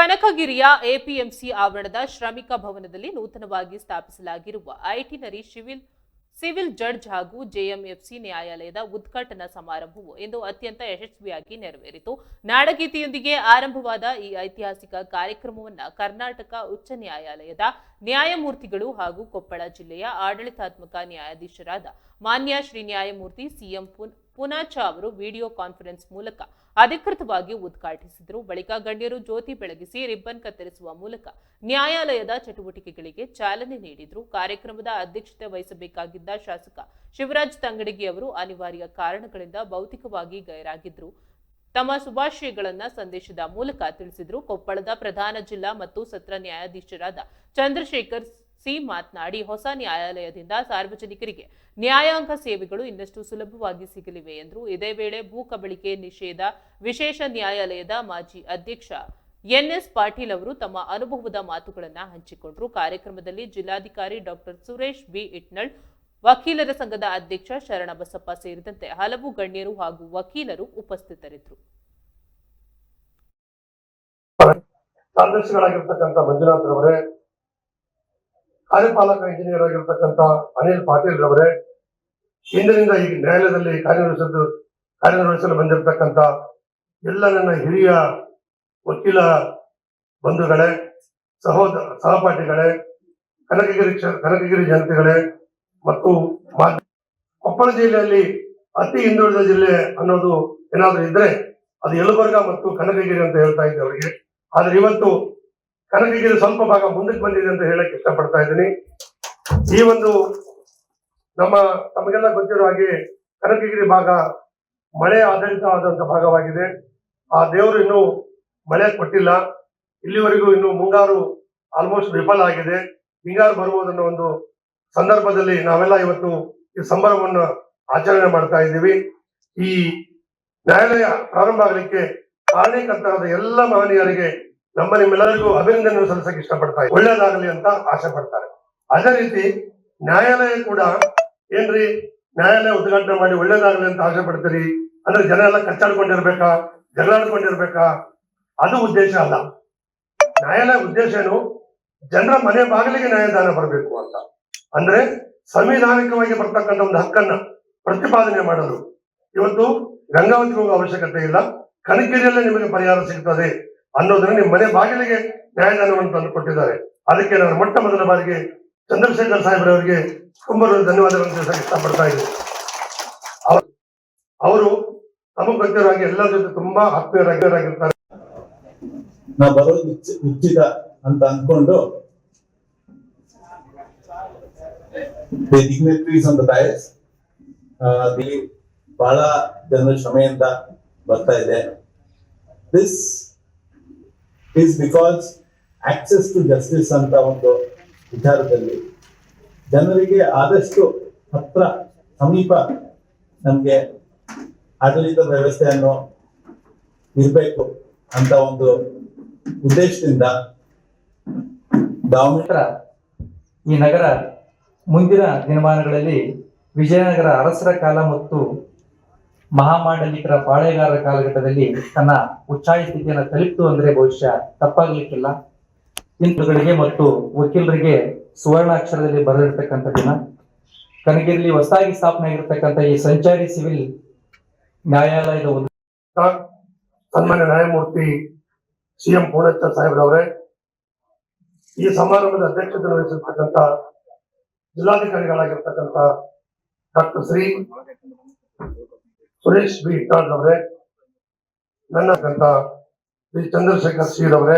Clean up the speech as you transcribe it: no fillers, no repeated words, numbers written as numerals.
ಕನಕಗಿರಿಯ APMC ಆವರಣದ ಶ್ರಮಿಕ ಭವನದಲ್ಲಿ ನೂತನವಾಗಿ ಸ್ಥಾಪಿಸಲಾಗಿರುವ ಐಟಿನರಿ ಸಿವಿಲ್ ಜಡ್ಜ್ ಹಾಗೂ ಜೆಎಂಎಫ್ಸಿ ನ್ಯಾಯಾಲಯದ ಉದ್ಘಾಟನಾ ಸಮಾರಂಭವು ಇಂದು ಅತ್ಯಂತ ಯಶಸ್ವಿಯಾಗಿ ನೆರವೇರಿತು. ನಾಡಗೀತೆಯೊಂದಿಗೆ ಆರಂಭವಾದ ಈ ಐತಿಹಾಸಿಕ ಕಾರ್ಯಕ್ರಮವನ್ನು ಕರ್ನಾಟಕ ಉಚ್ಚ ನ್ಯಾಯಾಲಯದ ನ್ಯಾಯಮೂರ್ತಿಗಳು ಹಾಗೂ ಕೊಪ್ಪಳ ಜಿಲ್ಲೆಯ ಆಡಳಿತಾತ್ಮಕ ನ್ಯಾಯಾಧೀಶರಾದ ಮಾನ್ಯ ಶ್ರೀ ನ್ಯಾಯಮೂರ್ತಿ ಸಿಎಂ ಪುನಾಚ ಅವರು ವಿಡಿಯೋ ಕಾನ್ಫರೆನ್ಸ್ ಮೂಲಕ ಅಧಿಕೃತವಾಗಿ ಉದ್ಘಾಟಿಸಿದರು. ಬಳಿಕ ಗಣ್ಯರು ಜ್ಯೋತಿ ಬೆಳಗಿಸಿ ರಿಬ್ಬನ್ ಕತ್ತರಿಸುವ ಮೂಲಕ ನ್ಯಾಯಾಲಯದ ಚಟುವಟಿಕೆಗಳಿಗೆ ಚಾಲನೆ ನೀಡಿದರು. ಕಾರ್ಯಕ್ರಮದ ಅಧ್ಯಕ್ಷತೆ ವಹಿಸಬೇಕಾಗಿದ್ದ ಶಾಸಕ ಶಿವರಾಜ್ ತಂಗಡಗಿ ಅವರು ಅನಿವಾರ್ಯ ಕಾರಣಗಳಿಂದ ಭೌತಿಕವಾಗಿ ಗೈರಾಗಿದ್ದರು. ತಮ್ಮ ಶುಭಾಶಯಗಳನ್ನು ಸಂದೇಶದ ಮೂಲಕ ತಿಳಿಸಿದರು. ಕೊಪ್ಪಳದ ಪ್ರಧಾನ ಜಿಲ್ಲಾ ಮತ್ತು ಸತ್ರ ನ್ಯಾಯಾಧೀಶರಾದ ಚಂದ್ರಶೇಖರ್ ಸಿ ಮಾತನಾಡಿ, ಹೊಸ ನ್ಯಾಯಾಲಯದಿಂದ ಸಾರ್ವಜನಿಕರಿಗೆ ನ್ಯಾಯಾಂಗ ಸೇವೆಗಳು ಇನ್ನಷ್ಟು ಸುಲಭವಾಗಿ ಸಿಗಲಿವೆ ಎಂದರು. ಇದೇ ವೇಳೆ ಭೂ ಕಬಳಿಕೆ ನಿಷೇಧ ವಿಶೇಷ ನ್ಯಾಯಾಲಯದ ಮಾಜಿ ಅಧ್ಯಕ್ಷ ಎನ್ಎಸ್ ಪಾಟೀಲ್ ಅವರು ತಮ್ಮ ಅನುಭವದ ಮಾತುಗಳನ್ನು ಹಂಚಿಕೊಂಡರು. ಕಾರ್ಯಕ್ರಮದಲ್ಲಿ ಜಿಲ್ಲಾಧಿಕಾರಿ ಡಾಕ್ಟರ್ ಸುರೇಶ್ ಬಿ ಇಟ್ನಳ್, ವಕೀಲರ ಸಂಘದ ಅಧ್ಯಕ್ಷ ಶರಣಬಸಪ್ಪ ಸೇರಿದಂತೆ ಹಲವು ಗಣ್ಯರು ಹಾಗೂ ವಕೀಲರು ಉಪಸ್ಥಿತರಿದ್ದರು. ಕಾರ್ಯಪಾಲಕ ಇಂಜಿನಿಯರ್ ಆಗಿರ್ತಕ್ಕಂಥ ಅನಿಲ್ ಪಾಟೀಲ್ ರವರೇ, ಇಂದಿನಿಂದ ಈ ನ್ಯಾಯಾಲಯದಲ್ಲಿ ಕಾರ್ಯನಿರ್ವಹಿಸಲು ಬಂದಿರತಕ್ಕಂಥ ಎಲ್ಲ ನನ್ನ ಹಿರಿಯ ವಕೀಲ ಬಂಧುಗಳೇ, ಸಹಪಾಠಿಗಳೇ, ಕನಕಗಿರಿ ಜನತೆಗಳೇ ಮತ್ತು ಕೊಪ್ಪಳ ಜಿಲ್ಲೆಯಲ್ಲಿ ಅತಿ ಹಿಂದುಳಿದ ಜಿಲ್ಲೆ ಅನ್ನೋದು ಏನಾದ್ರೂ ಇದ್ರೆ ಅದು ಯಲಬುರ್ಗಾ ಮತ್ತು ಕನಕಗಿರಿ ಅಂತ ಹೇಳ್ತಾ ಇದ್ದೆ ಅವರಿಗೆ. ಆದ್ರೆ ಇವತ್ತು ಕನಕಗಿರಿ ಸ್ವಲ್ಪ ಭಾಗ ಮುಂದಕ್ಕೆ ಬಂದಿದೆ ಅಂತ ಹೇಳಕ್ ಇಷ್ಟಪಡ್ತಾ ಇದ್ದೀನಿ. ಈ ಒಂದು ತಮಗೆಲ್ಲ ಗೊತ್ತಿರೋ ಹಾಗೆ ಕನಕಗಿರಿ ಭಾಗ ಮಳೆ ಆಧಾರಿತವಾದಂತಹ ಭಾಗವಾಗಿದೆ. ಆ ದೇವರು ಇನ್ನೂ ಮಳೆ ಕೊಟ್ಟಿಲ್ಲ. ಇಲ್ಲಿವರೆಗೂ ಇನ್ನು ಮುಂಗಾರು ಆಲ್ಮೋಸ್ಟ್ ವಿಫಲ ಆಗಿದೆ. ಹಿಂಗಾರು ಬರುವುದನ್ನ ಒಂದು ಸಂದರ್ಭದಲ್ಲಿ ನಾವೆಲ್ಲ ಇವತ್ತು ಈ ಸಂಭ್ರಮವನ್ನು ಆಚರಣೆ ಮಾಡ್ತಾ ಇದ್ದೀವಿ. ಈ ನ್ಯಾಯಾಲಯ ಪ್ರಾರಂಭ ಆಗಲಿಕ್ಕೆ ಕಾರಣೀಕರ್ತರಾದ ಎಲ್ಲ ಮಹನೀಯರಿಗೆ ನಿಮ್ಮೆಲ್ಲರಿಗೂ ಅಭಿನಂದನೆ ಸಲ್ಲಿಸಕ್ಕೆ ಇಷ್ಟಪಡ್ತಾ ಇದ್ದಾರೆ. ಒಳ್ಳೇದಾಗಲಿ ಅಂತ ಆಸೆ ಪಡ್ತಾರೆ. ಅದೇ ರೀತಿ ನ್ಯಾಯಾಲಯ ಕೂಡ ಏನ್ರಿ, ನ್ಯಾಯಾಲಯ ಉದ್ಘಾಟನೆ ಮಾಡಿ ಒಳ್ಳೇದಾಗಲಿ ಅಂತ ಆಸೆ ಪಡ್ತೀರಿ ಅಂದ್ರೆ ಜನ ಎಲ್ಲ ಕಚ್ಚಾಡ್ಕೊಂಡಿರ್ಬೇಕಾ, ಜಗಳಾಡ್ಕೊಂಡಿರ್ಬೇಕಾ? ಅದು ಉದ್ದೇಶ ಅಲ್ಲ. ನ್ಯಾಯಾಲಯ ಉದ್ದೇಶ ಏನು, ಜನರ ಮನೆ ಬಾಗಿಲಿಗೆ ನ್ಯಾಯದಾನ ಬರಬೇಕು ಅಂತ. ಅಂದ್ರೆ ಸಂವಿಧಾನಿಕವಾಗಿ ಬರ್ತಕ್ಕಂಥ ಒಂದು ಹಕ್ಕನ್ನ ಪ್ರತಿಪಾದನೆ ಮಾಡಲು ಇವತ್ತು ಗಂಗಾವತಿಗೆ ಹೋಗೋ ಅವಶ್ಯಕತೆ ಇಲ್ಲ, ಕನಕಗಿರಿಯಲ್ಲೇ ನಿಮಗೆ ಪರಿಹಾರ ಸಿಗ್ತದೆ ಅನ್ನೋದನ್ನ ನಿಮ್ಮ ಮನೆ ಬಾಗಿಲಿಗೆ ನ್ಯಾಯದಾನವನ್ನು ತಂದು ಕೊಟ್ಟಿದ್ದಾರೆ. ಅದಕ್ಕೆ ನಾನು ಮೊಟ್ಟ ಮೊದಲ ಬಾರಿಗೆ ಚಂದ್ರಶೇಖರ್ ಸಾಹೇಬ್ರವರಿಗೆ ತುಂಬ ಧನ್ಯವಾದಗಳನ್ನು ತಿಳಿಸಕ್ಕೆ ಇಷ್ಟಪಡ್ತಾ ಇದ್ದೀನಿ. ಅವರು ನಮಗೆ ಗೊತ್ತಿರೋ ಹಾಗೆ ಎಲ್ಲರ ಜೊತೆ ತುಂಬಾ ಆತ್ಮೀಯರಾಗಿರ್ತಾರೆ. ನಾವು ಬರೋದು ಉಚಿತ ಅಂತ ಅನ್ಕೊಂಡು ಬಹಳ ಜನರ ಶ್ರಮೆಯಿಂದ ಬರ್ತಾ ಇದೆ. This is because access to justice ಅಂತ ಒಂದು ವಿಚಾರದಲ್ಲಿ ಜನರಿಗೆ ಆದಷ್ಟು ಹತ್ರ ಸಮೀಪ ನಮ್ಗೆ ಆಡಳಿತ ವ್ಯವಸ್ಥೆಯನ್ನು ಇರಬೇಕು ಅಂತ ಒಂದು ಉದ್ದೇಶದಿಂದ ಈ ನಗರ ಮುಂದಿನ ದಿನಮಾನಗಳಲ್ಲಿ ವಿಜಯನಗರ ಅರಸರ ಕಾಲ ಮತ್ತು ಮಹಾಮಾಂಡಲಿಕರ ಪಾಳೆಗಾರರ ಕಾಲಘಟ್ಟದಲ್ಲಿ ತನ್ನ ಉಚ್ಚಾಯಿ ಸ್ಥಿತಿಯನ್ನು ತಲುಪಿತು ಅಂದ್ರೆ ಬಹುಶಃ ತಪ್ಪಾಗ್ಲಿಕ್ಕಿಲ್ಲ. ಇಂತುಗಳಿಗೆ ಮತ್ತು ವಕೀಲರಿಗೆ ಸುವರ್ಣಾಕ್ಷರದಲ್ಲಿ ಬರೆದಿರ್ತಕ್ಕಂಥ ದಿನ. ಕನಕಗಿರಿಯಲ್ಲಿ ಹೊಸದಾಗಿ ಸ್ಥಾಪನೆ ಆಗಿರ್ತಕ್ಕಂಥ ಈ ಸಂಚಾರಿ ಸಿವಿಲ್ ನ್ಯಾಯಾಲಯದ ಒಂದು ಸನ್ಮಾನ್ಯ ನ್ಯಾಯಮೂರ್ತಿ ಸಿಎಂ ಪೂಣಚ್ಚ ಸಾಹೇಬ್ರವರೇ, ಈ ಸಮಾರಂಭದ ಅಧ್ಯಕ್ಷತೆ ವಹಿಸಿರ್ತಕ್ಕಂಥ ಜಿಲ್ಲಾಧಿಕಾರಿಗಳಾಗಿರ್ತಕ್ಕಂಥ ಡಾಕ್ಟರ್ ಶ್ರೀ ಸುರೇಶ್ ಬಿ ಇಟ್ನಾಳ್ ಅವರೇ, ನನ್ನ ಶ್ರೀ ಚಂದ್ರಶೇಖರ್ ಸಿ ಅವರೇ,